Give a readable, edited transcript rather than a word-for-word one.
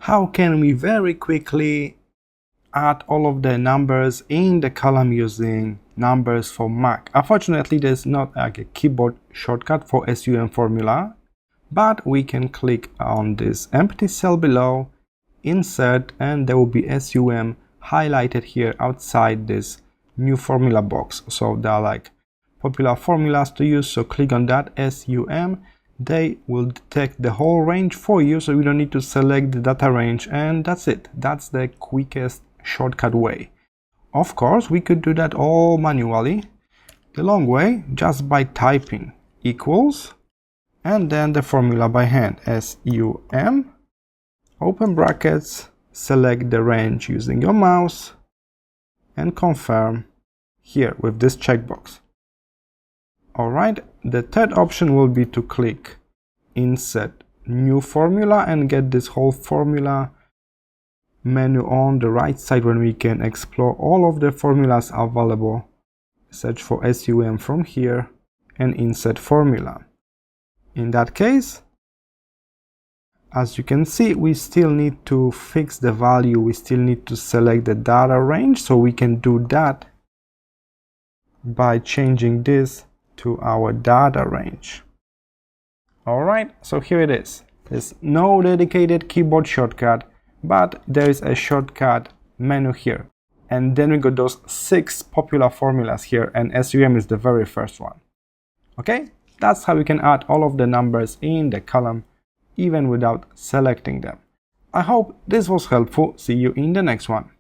how can we very quickly add all of the numbers in the column using numbers for Mac. Unfortunately, there's not like a keyboard shortcut for SUM formula, but we can click on this empty cell below, insert, and there will be SUM highlighted here outside this new formula box. So there are like popular formulas to use, so click on that SUM. They will detect the whole range for you, so you don't need to select the data range, and that's it. That's the quickest shortcut way. Of course, we could do that all manually, the long way, just by typing equals and then the formula by hand, SUM, open brackets, select the range using your mouse and confirm here with this checkbox. Alright, the third option will be to click insert new formula and get this whole formula menu on the right side when we can explore all of the formulas available. Search for SUM from here and insert formula. In that case, as you can see, we still need to fix the value. We still need to select the data range, so we can do that by changing this to our data range. Alright, so here it is. There's no dedicated keyboard shortcut, but there is a shortcut menu here. And then we got those 6 popular formulas here, and SUM is the very first one. Okay, that's how we can add all of the numbers in the column even without selecting them. I hope this was helpful. See you in the next one.